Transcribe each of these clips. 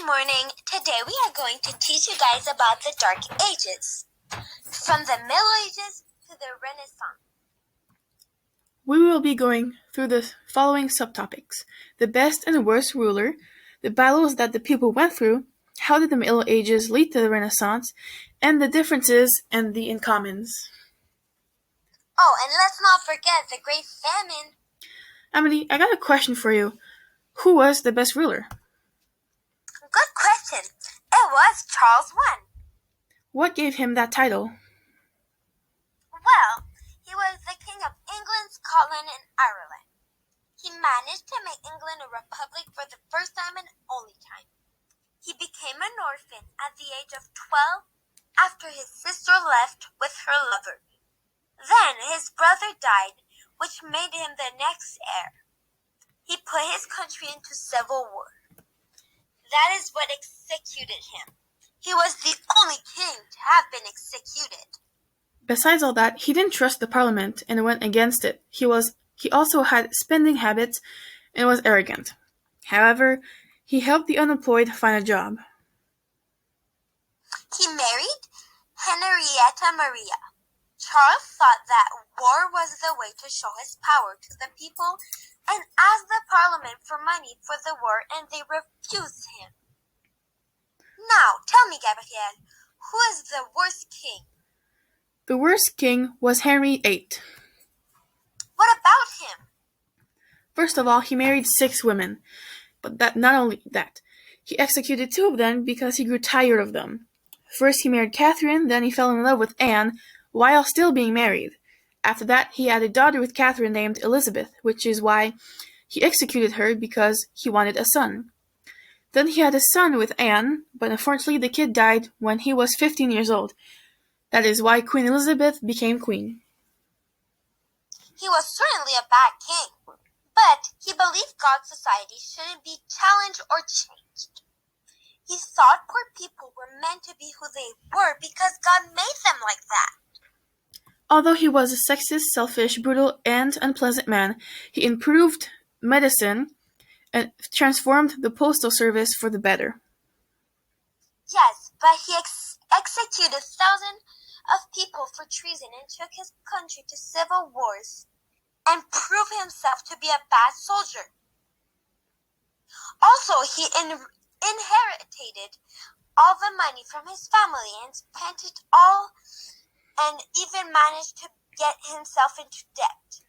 Good morning. Today we are going to teach you guys about the Dark Ages, from the Middle Ages to the Renaissance. We will be going through the following subtopics: the best and worst ruler, the battles that the people went through, how did the Middle Ages lead to the Renaissance, and the differences and the incommons. Oh, and let's not forget the Great Famine. Emily, I got a question for you. Who was the best ruler? Good question. It was Charles I. What gave him that title? Well, he was the King of England, Scotland, and Ireland. He managed to make England a republic for the first time and only time. He became an orphan at the age of 12 after his sister left with her lover. Then his brother died, which made him the next heir. He put his country into civil war. That is what executed him. He was the only king to have been executed. Besides all that, he didn't trust the parliament and went against it. He also had spending habits and was arrogant. However, he helped the unemployed find a job. He married Henrietta Maria. Charles thought that war was the way to show his power to the people and asked the parliament for money for the war, and they refused him. Now, tell me, Gabrielle, who is the worst king? The worst king was Henry VIII. What about him? First of all, he married 6 women, but not only that, he executed 2 of them because he grew tired of them. First he married Catherine, then he fell in love with Anne, while still being married. After that, he had a daughter with Catherine named Elizabeth, which is why he executed her, because he wanted a son. Then he had a son with Anne, but unfortunately the kid died when he was 15 years old. That is why Queen Elizabeth became queen. He was certainly a bad king, but he believed God's society shouldn't be challenged or changed. He thought poor people were meant to be who they were because God made them like that. Although he was a sexist, selfish, brutal, and unpleasant man, he improved medicine and transformed the postal service for the better. Yes, but he executed thousands of people for treason and took his country to civil wars and proved himself to be a bad soldier. Also, he inherited all the money from his family and spent it all, and even managed to get himself into debt.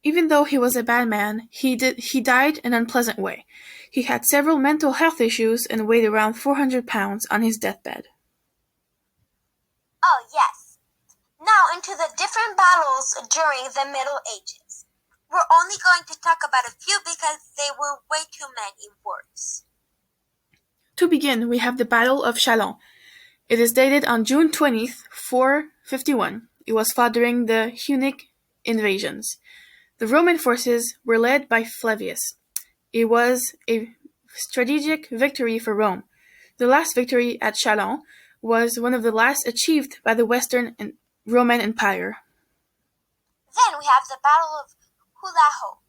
Even though he was a bad man, he died in an unpleasant way. He had several mental health issues and weighed around 400 pounds on his deathbed. Oh, yes. Now into the different battles during the Middle Ages. We're only going to talk about a few because they were way too many words. To begin, we have the Battle of Chalons. It is dated on June 20th, 451. It was fought during the Hunnic invasions. The Roman forces were led by Flavius. It was a strategic victory for Rome. The last victory at Chalons was one of the last achieved by the Western Roman Empire. Then we have the Battle of Hulaho.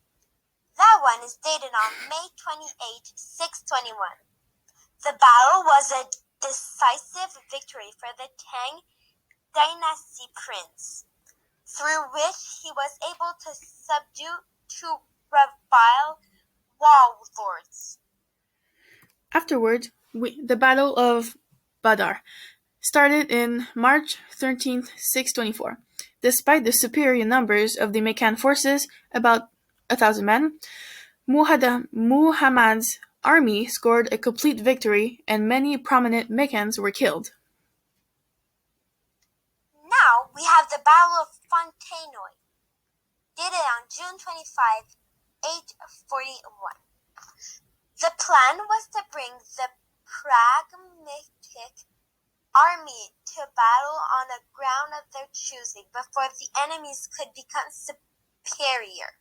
That one is dated on May 28, 621. The battle was a decisive victory for the Tang dynasty prince, through which he was able to subdue 2 rival warlords. Afterward, the Battle of Badar started in March 13th, 624. Despite the superior numbers of the Meccan forces, about 1,000 men, Muhammad's army scored a complete victory and many prominent Meccans were killed. Now we have the Battle of Fontenoy, dated on June 25, 841. The plan was to bring the pragmatic army to battle on a ground of their choosing before the enemies could become superior.